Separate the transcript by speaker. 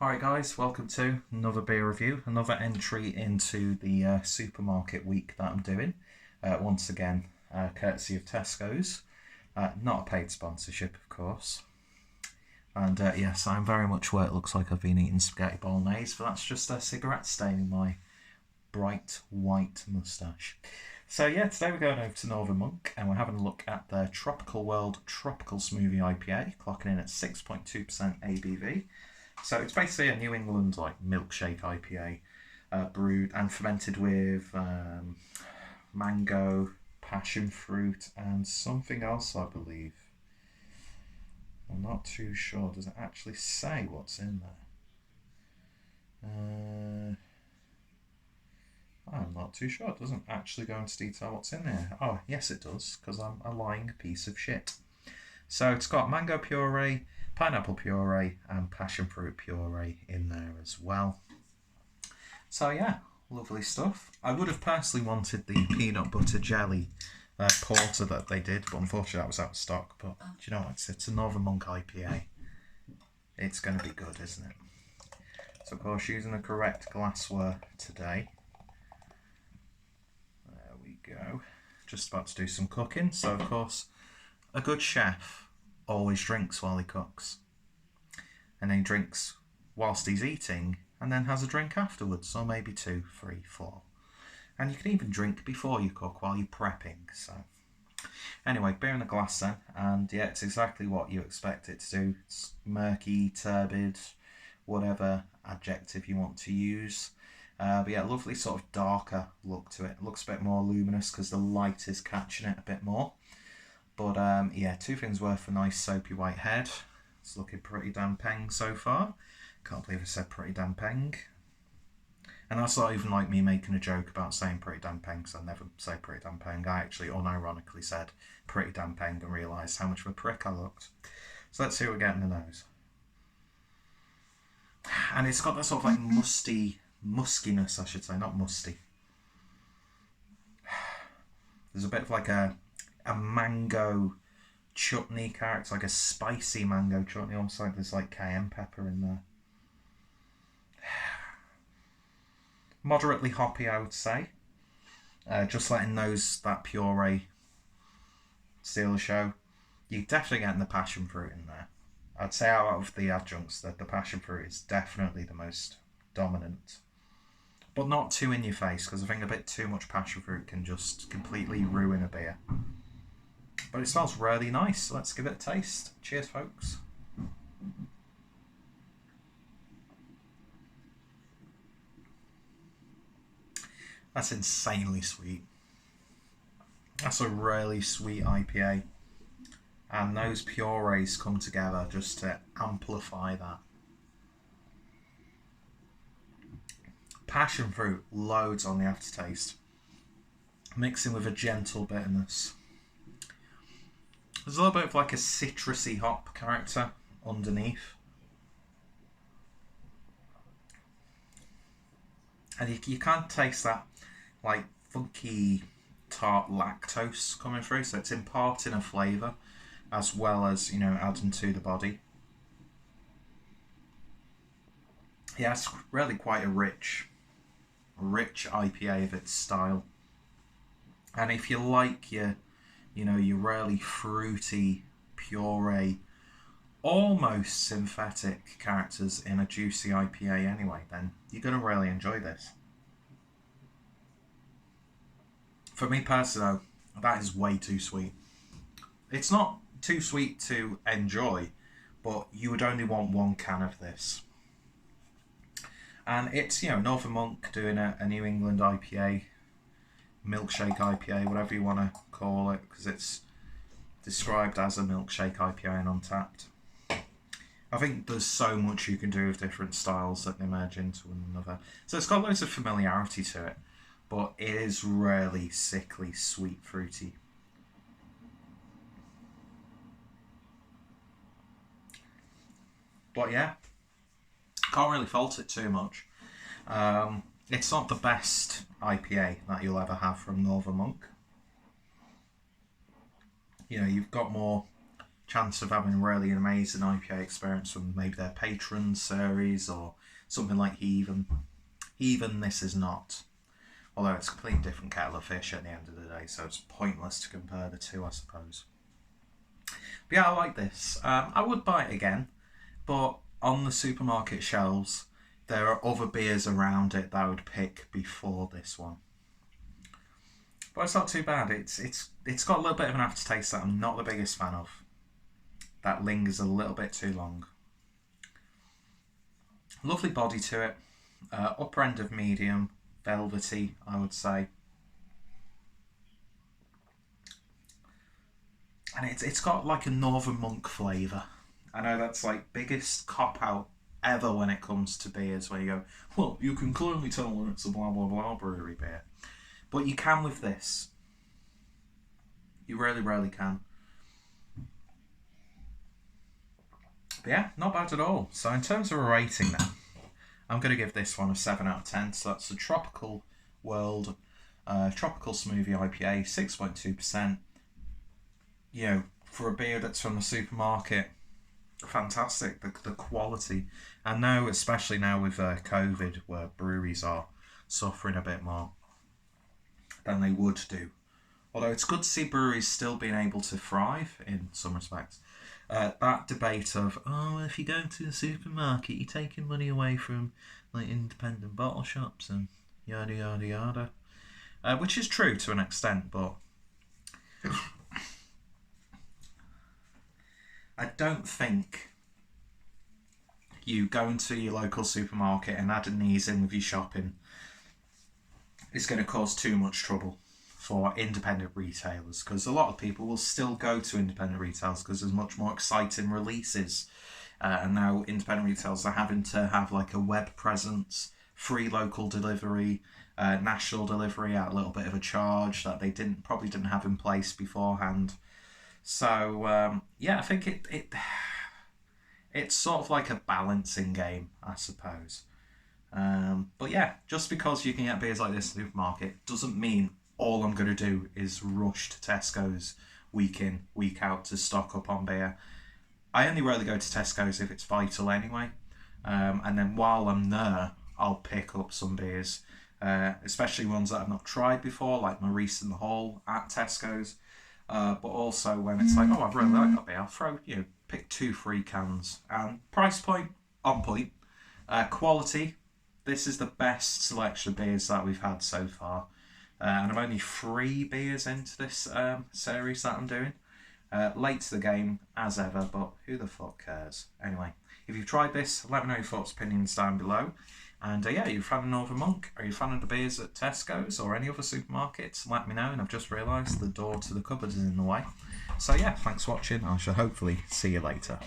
Speaker 1: Alright guys, welcome to another beer review, another entry into the supermarket week that I'm doing. Once again, courtesy of Tesco's. Not a paid sponsorship, of course. And yes, I'm very much where it looks like I've been eating spaghetti bolognese, but that's just a cigarette staining my bright white moustache. So yeah, today we're going over to Northern Monk and we're having a look at their Tropical World Tropical Smoothie IPA, clocking in at 6.2% ABV. So it's basically a New England like milkshake IPA, brewed and fermented with mango, passion fruit, and something else, I believe. I'm not too sure. Does it actually say what's in there? I'm not too sure. It doesn't actually go into detail what's in there. Oh, yes, it does, because I'm a lying piece of shit. So it's got mango puree, pineapple puree, and passion fruit puree in there as well. So yeah, lovely stuff. I would have personally wanted the peanut butter jelly porter that they did, but unfortunately that was out of stock. But do you know what? It's a Northern Monk IPA. It's going to be good, isn't it? So of course, using the correct glassware today. There we go. Just about to do some cooking. So of course, a good chef always drinks while he cooks. And then he drinks whilst he's eating, and then has a drink afterwards, or maybe 2, 3, 4. And you can even drink before you cook while you're prepping. So anyway, beer in the glass then, and yeah, it's exactly what you expect it to do. It's murky, turbid, whatever adjective you want to use. But yeah, lovely sort of darker look to it. It looks a bit more luminous because the light is catching it a bit more. But yeah, two things worth a nice soapy white head. It's looking pretty damn peng so far. Can't believe I said pretty damn peng. And that's not even like me making a joke about saying pretty damn peng, because I never say pretty damn peng. I actually unironically said pretty damn peng and realised how much of a prick I looked. So let's see what we get in the nose. And it's got that sort of like muskiness, I should say, not musty. There's a bit of like a mango chutney character, like a spicy mango chutney, almost like there's like cayenne pepper in there. Moderately hoppy, I would say. Just letting that puree steal the show. You're definitely getting the passion fruit in there. I'd say out of the adjuncts that the passion fruit is definitely the most dominant. But not too in your face, because I think a bit too much passion fruit can just completely ruin a beer. But it smells really nice. Let's give it a taste. Cheers, folks. That's insanely sweet. That's a really sweet IPA. And those purees come together just to amplify that. Passion fruit, loads on the aftertaste. Mixing with a gentle bitterness. There's a little bit of like a citrusy hop character underneath. And you can't taste that like funky tart lactose coming through, so it's imparting a flavour as well as, you know, adding to the body. Yeah, it's really quite a rich IPA of its style. And if you like your really fruity, puree, almost synthetic characters in a juicy IPA anyway, then you're going to really enjoy this. For me personally, that is way too sweet. It's not too sweet to enjoy, but you would only want one can of this. And it's, Northern Monk doing a New England IPA, milkshake IPA, whatever you want to call it, because it's described as a milkshake IPA and Untapped. I think there's so much you can do with different styles that they merge into one another. So it's got loads of familiarity to it, but it is really sickly sweet fruity. But yeah, can't really fault it too much. It's not the best IPA that you'll ever have from Northern Monk. You've got more chance of having a really amazing IPA experience from maybe their Patron series or something like Heathen. Heathen, this is not. Although it's a completely different kettle of fish at the end of the day, so it's pointless to compare the two, I suppose. But yeah, I like this. I would buy it again, but on the supermarket shelves, there are other beers around it that I would pick before this one. But it's not too bad. It's got a little bit of an aftertaste that I'm not the biggest fan of. That lingers a little bit too long. Lovely body to it. Upper end of medium, velvety, I would say. And it's got like a Northern Monk flavour. I know that's like biggest cop out ever when it comes to beers, where you go, well, you can clearly tell when it's a blah blah blah brewery beer, but you can with this. You really, really can. But yeah, not bad at all. So in terms of a rating then, I'm going to give this one a 7 out of 10. So that's the Tropical World Tropical Smoothie IPA, 6.2%. You know, for a beer that's from the supermarket, fantastic. The quality. And now, especially now with COVID, where breweries are suffering a bit more than they would do. Although it's good to see breweries still being able to thrive in some respects. That debate of, oh, if you go to the supermarket, you're taking money away from like independent bottle shops and yada yada yada, which is true to an extent, but I don't think you going to your local supermarket and adding these in with your shopping is going to cause too much trouble for independent retailers, because a lot of people will still go to independent retailers because there's much more exciting releases, and now independent retailers are having to have like a web presence, free local delivery, national delivery at a little bit of a charge that they probably didn't have in place beforehand. So yeah, I think it's sort of like a balancing game, I suppose. But yeah, just because you can get beers like this in the supermarket doesn't mean all I'm going to do is rush to Tesco's week in, week out to stock up on beer. I only really go to Tesco's if it's vital anyway. And then while I'm there, I'll pick up some beers, especially ones that I've not tried before, like my recent haul at Tesco's. But also when it's like, oh, I really like that beer, I'll throw, pick 2 free cans. And price point, on point. Quality, this is the best selection of beers that we've had so far. And I'm only 3 beers into this series that I'm doing. Late to the game, as ever, but who the fuck cares? Anyway, if you've tried this, let me know your thoughts, opinions down below. And yeah, you're a fan of Northern Monk? Are you a fan of the beers at Tesco's or any other supermarkets? Let me know, and I've just realised the door to the cupboard is in the way. So yeah, thanks for watching. I shall hopefully see you later.